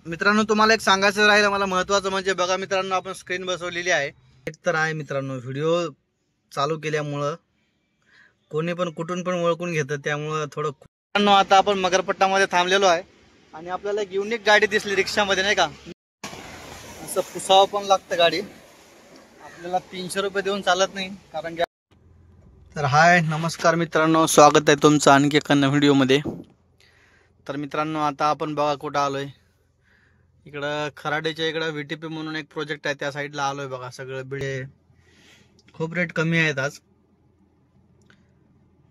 मित्रांनो तुम्हाला एक सांगायचं राहिलं मला महत्त्वाचं म्हणजे बघा मित्रांनो आपण स्क्रीन बसवलेली आहे. एक तर आहे मित्रांनो व्हिडिओ चालू केल्यामुळं कोणी पण कुठून पण ओळखून घेतं, त्यामुळं थोडं मित्रांनो आता आपण मगरपट्टामध्ये थांबलेलो आहे आणि आपल्याला एक युनिक गाडी दिसली रिक्षामध्ये नाही का. असं पुसावं पण लागतं गाडी, आपल्याला 300 रुपये देऊन चालत नाही कारण की. तर हाय नमस्कार मित्रांनो, स्वागत आहे तुमचं आणखी एका नवीन व्हिडिओमध्ये. तर मित्रांनो आता आपण बघा कुठं आलोय, इकडं खराडेच्या इकडं VTP म्हणून एक प्रोजेक्ट आहे त्या साईडला आलोय बघा. सगळं बिडे खूप रेट कमी आहेत आज,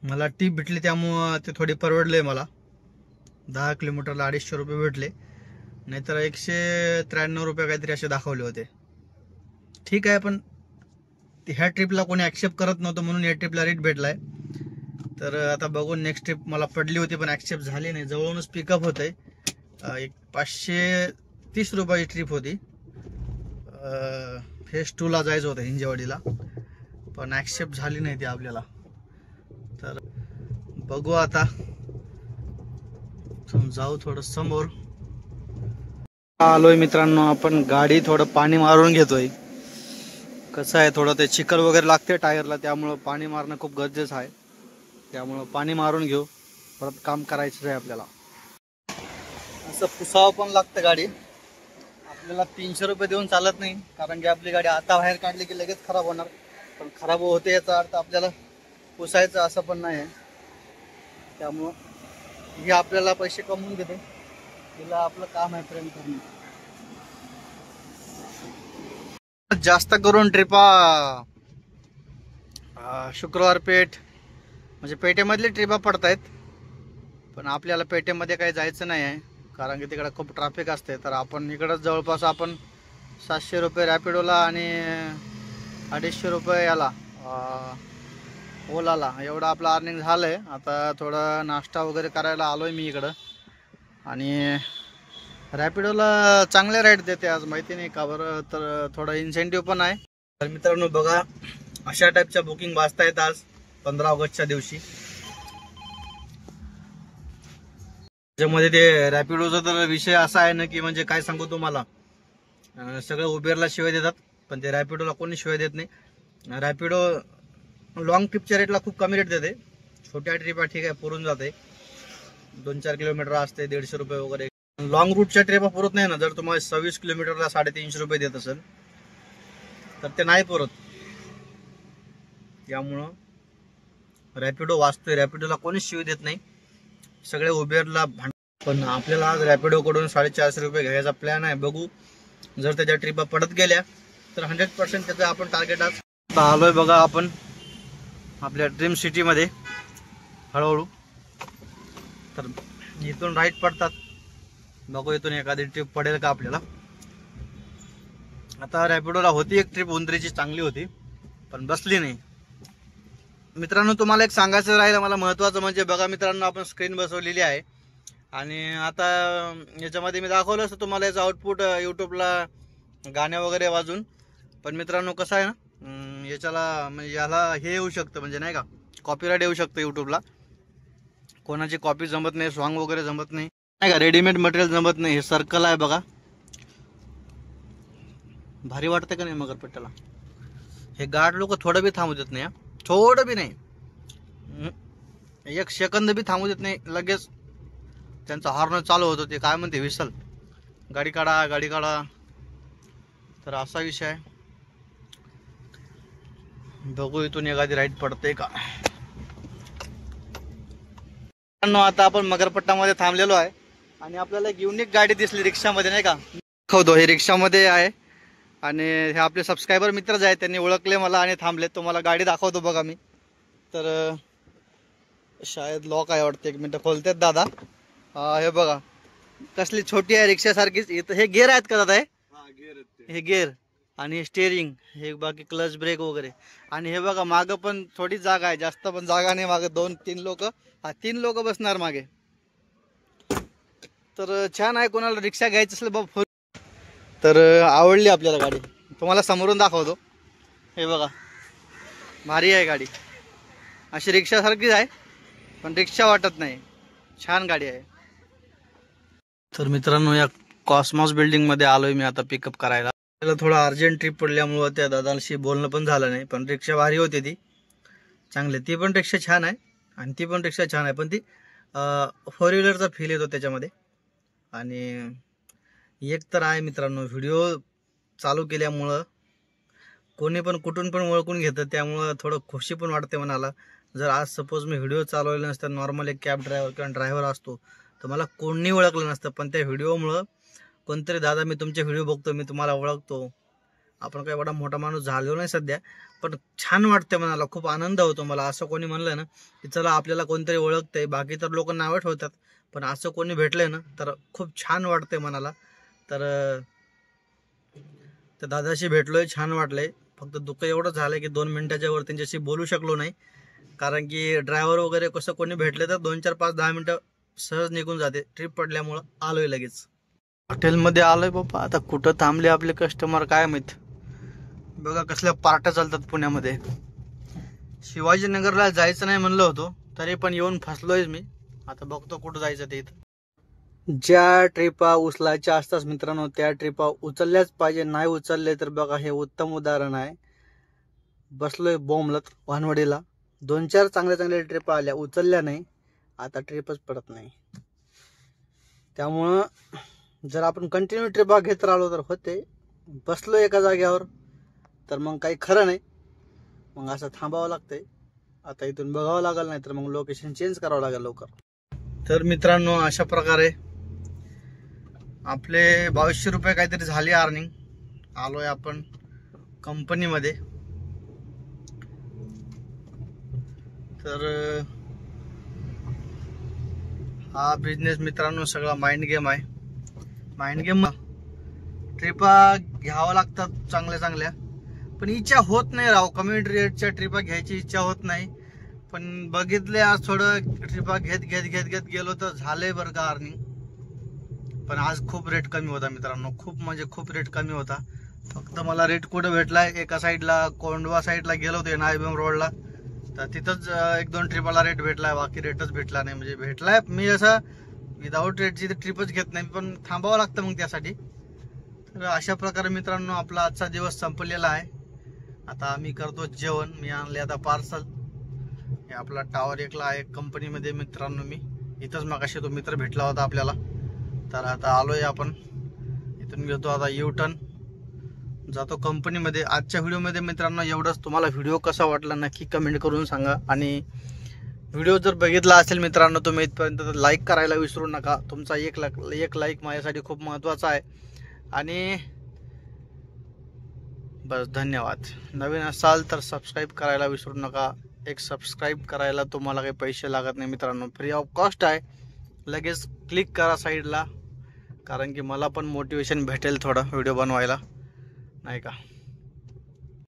मला टीप भेटली त्यामुळं ते थोडी परवडले. मला 10 किलोमीटरला 250 रुपये भेटले, नाहीतर 193 रुपये काहीतरी असे दाखवले होते. ठीक आहे, पण ह्या ट्रिपला कोणी ॲक्सेप्ट करत नव्हतं म्हणून या ट्रिपला रेट भेटलाय. तर आता बघून नेक्स्ट ट्रिप मला पडली होती पण ॲक्सेप्ट झाली नाही. जवळूनच पिकअप होत आहे, एक 530 रुपयाची ट्रिप होती. फेज 2 ला जायचं होतं हिंजेवाडीला, पण ॲक्सेप्ट झाली नाही ती आपल्याला. तर बघू आता जाऊ थोडं समोर. आलोय मित्रांनो आपण, गाडी थोडं पाणी मारून घेतोय. कसं आहे थोडं ते चिखल वगैरे लागते टायरला, त्यामुळं पाणी मारणं खूप गरजेचं आहे. त्यामुळं पाणी मारून घेऊ, परत काम करायचं आहे आपल्याला. असं पुसावं पण लागतं गाडी, आपल्याला 300 रुपये देऊन चालत नाही कारण की आपली गाडी आता बाहेर काढली की लगेच खराब होणार. पण खराब होते याचा अर्थ आपल्याला पुसायचं असं पण नाही आहे. त्यामुळं हे आपल्याला पैसे कमवून देते, तिला आपलं काम आहे प्रेम करणं. जास्त करून ट्रिपा शुक्रवार पेठ म्हणजे पेठेमधली ट्रिपा पडत आहेत, पण आपल्याला पेठेमध्ये काही जायचं नाही आहे कारण की तिकडे खूप ट्रॅफिक असते. तर आपण इकडं जवळपास आपण 700 रुपये रॅपिडोला आणि 250 रुपये याला ओलाला एवढं आपलं अर्निंग झालं आहे. आता थोडं नाश्ता वगैरे करायला आलो आहे मी इकडं, आणि रॅपिडोला चांगले राईड देते आज, माहिती नाही का बरं, तर थोडा इन्सेंटिव्ह पण आहे. तर मित्रांनो बघा अशा टाईपच्या बुकिंग वाजतायत आज 15 ऑगस्टच्या दिवशी. त्याच्यामध्ये ते रॅपिडोचा तर विषय असा आहे ना की म्हणजे काय सांगू तुम्हाला, सगळं उबेरला शिवाय देतात पण ते रॅपिडोला कोणी शिवाय देत नाही. रॅपिडो लॉंग ट्रिपच्या रेटला खूप कमी रेट देते, छोट्या ट्रिपा ठीक आहे पुरून जाते, 2-4 किलोमीटर असते 150 रुपये वगैरे. लॉंग रूटच्या ट्रिपा पुरत नाही ना, जर तुम्हाला 26 किलोमीटरला 350 रुपये देत असेल तर ते नाही पुरत. त्यामुळं रॅपिडो वाचतोय, रॅपिडोला कोणीच शिवाय देत नाही, सगळे उबेरला. पण आपल्याला आज रॅपिडोकडून 450 रुपये घ्यायचा प्लॅन आहे. बघू जर त्याच्या ट्रिपा पडत गेल्या तर 100% त्याचं आपण टार्गेट. आज आलोय बघा आपण आपल्या ड्रीम सिटीमध्ये हळूहळू. तर इथून राईट पडतात, बघू इथून एखादी ट्रिप पडेल का आपल्याला. आता रॅपिडोला होती एक ट्रिप उंदरीची, चांगली होती पण बसली नाही. मित्रांनो तुम्हाला एक सांगायचं राहिलं मला महत्त्वाचं म्हणजे बघा मित्रांनो आपण स्क्रीन बसवलेली आहे आणि आता याच्यामध्ये मी दाखवलं असतं तुम्हाला याचं आउटपुट यूट्यूबला गाणे वगैरे वाजून. पण मित्रांनो कसं आहे ना, याच्याला म्हणजे याला हे येऊ शकतं म्हणजे नाही का, कॉपीराईट येऊ शकतं यूट्यूबला. कोणाची कॉपी जमत नाही, सॉन्ग वगैरे जमत नाही नाही का, रेडीमेड मटेरियल जमत नाही. हे सर्कल आहे बघा, भारी वाटतं का नाही मगरपट्ट्याला. हे गार्ड लोक थोडं बी थांबू देत नाही, थोडं बी नाही, 1 सेकंद बी थांबू देत नाही. लगेच त्यांचा हॉर्न चालू होतो, ते काय म्हणते विसल, गाडी काढा गाडी काढा. तर असा विषय आहे, बघू इथून एखादी राईड पडते का. आता आपण मगरपट्टामध्ये थांबलेलो आहे आणि आपल्याला एक युनिक गाडी दिसली रिक्षामध्ये नाही का, दाखवतो. हे रिक्षामध्ये आहे आणि हे आपले सबस्क्रायबर मित्रच आहेत, त्यांनी ओळखले मला आणि थांबले. तुम्हाला गाडी दाखवतो बघा मी. तर शायद लॉक आहे वाटतं, 1 मिनिट खोलतेत दादा. हे बघा कसली छोटी आहे रिक्षासारखीच. इथं हे गेअर आहेत का दादा, हे गेअर आणि स्टेअरिंग, हे बाकी क्लच ब्रेक वगैरे. आणि हे बघा मागं पण थोडी जागा आहे, जास्त पण जागा नाही मागं. 2-3 लोक, 3 लोक बसणार मागे. तर छान आहे, कोणाला रिक्षा घ्यायची असेल बाबा तर आवडली आपल्याला गाडी. तुम्हाला समोरून दाखवतो, हे बघा भारी आहे गाडी, अशी रिक्षासारखीच आहे पण रिक्षा वाटत नाही, छान गाडी आहे. तर मित्रांनो या कॉस्मॉस बिल्डिंगमध्ये आलोय मी आता पिकअप करायला. त्याला थोडं अर्जंट ट्रिप पडल्यामुळं त्या दादांशी बोलणं पण झालं नाही. पण रिक्षा भारी होती ती, चांगली. ती पण रिक्षा छान आहे आणि ती पण रिक्षा छान आहे, पण ती 4 व्हीलरचा फील येतो त्याच्यामध्ये. आणि एक तर आहे मित्रांनो, व्हिडिओ चालू केल्यामुळं कोणी पण कुठून पण ओळखून घेतं, त्यामुळं थोडं खुशी पण वाटते मनाला. जर आज सपोज मी व्हिडिओ चालवले नसतं, नॉर्मल एक कॅब ड्रायव्हर किंवा ड्रायव्हर असतो, तर मला कोणी ओळखलं नसतं. पण त्या व्हिडिओमुळं कोणतरी, दादा मी तुमचे व्हिडिओ बघतो, मी तुम्हाला ओळखतो. आपण काही एवढा मोठा माणूस झालो नाही सध्या, पण छान वाटते मनाला, खूप आनंद होतो मला. असं कोणी म्हणलं ना की चला आपल्याला कोणतरी ओळखतंय, बाकी तर लोक नावं ठेवतात, पण असं कोणी भेटलंय ना तर खूप छान वाटतंय मनाला. तर त्या दादाशी भेटलोय, छान वाटलंय. फक्त दुःख एवढं झालंय की 2 मिनिटाच्या वर त्यांच्याशी बोलू शकलो नाही, कारण की ड्रायव्हर वगैरे कसं कोणी भेटले तर 2, 4, 5, 10 मिनिटं सहज निघून जाते. ट्रिप पडल्यामुळं आलोय लगेच. हॉटेलमध्ये आलोय बाबा. आता कुठं थांबले आपले कस्टमर काय माहित. बघा कसल्या पार्ट्या चालतात पुण्यामध्ये. शिवाजीनगरला जायचं नाही म्हणलं होतो, तरी पण येऊन फसलोय मी. आता बघतो कुठं जायचं ते. ज्या ट्रिपा उचलायच्या असतात मित्रांनो, त्या ट्रिपा उचलल्याच पाहिजे. नाही उचलले तर बघा हे उत्तम उदाहरण आहे. बसलोय बोंबलत वानवडीला. 2-4 चांगल्या ट्रिपा आल्या, उचलल्या नाही. आता ट्रिपच पडत नाही. त्यामुळं जर आपण कंटिन्यू ट्रिपा घेत राहिलो तर होते. बसलो एका जाग्यावर तर मग काही खरं नाही, मग असं थांबावं लागतंय. आता इथून बघावं लागेल, नाही तर मग लोकेशन चेंज करावं लागेल लवकर. तर मित्रांनो, अशा प्रकारे आपले 2200 रुपये काहीतरी झाले अर्निंग. आलोय आपण कंपनीमध्ये. तर हा बिझनेस मित्रांनो सगळा माइंड गेम आहे. Mind game. ट्रिपा घ्यावं लागतात चांगल्या, पण इच्छा होत नाही राव. कम्युनिटी रेटच्या ट्रिपा घ्यायची इच्छा होत नाही, पण बघितले आज थोडं ट्रिपा घेत गेलो तर झालंय बरं का अर्निंग. पण आज खूप रेट कमी होता मित्रांनो, खूप म्हणजे खूप रेट कमी होता. फक्त मला रेट कुठं भेटलाय, एका साईडला कोंडवा साईडला गेलो होते नायबेम रोडला, तर तिथंच 1-2 ट्रिपाला रेट भेटलाय, बाकी रेटच भेटला नाही. म्हणजे भेटलाय, मी असं विदाऊट रेटची ट्रिपच घेत नाही, पण थांबावं लागतं मग त्यासाठी. तर अशा प्रकारे मित्रांनो आपला आजचा दिवस संपलेला आहे. आता आम्ही करतो जेवण. मी आणले आता पार्सल. हे आपला टावर 1ला आहे कंपनीमध्ये मित्रांनो. मी इथंच मगाशी तो मित्र भेटला होता आपल्याला. तर आता आलोय आपण, इथून घेतो आता U-टर्न, जातो कंपनीमध्ये. आजच्या व्हिडिओमध्ये मित्रांनो एवढंच. तुम्हाला व्हिडिओ कसा वाटला नक्की कमेंट करून सांगा. आणि व्हिडिओ जर बघितला असेल मित्रांनो तुम्ही इथपर्यंत, तर लाईक करायला विसरू नका. तुमचा एक लाईक माझ्यासाठी खूप महत्त्वाचा आहे. आणि बस, धन्यवाद. नवीन असाल तर सबस्क्राईब करायला विसरू नका. एक सबस्क्राईब करायला तुम्हाला काही पैसे लागत नाही मित्रांनो, फ्री ऑफ कॉस्ट आहे. लगेच क्लिक करा साईडला, कारण की मला पण मोटिवेशन भेटेल थोडं व्हिडिओ बनवायला, नाही का.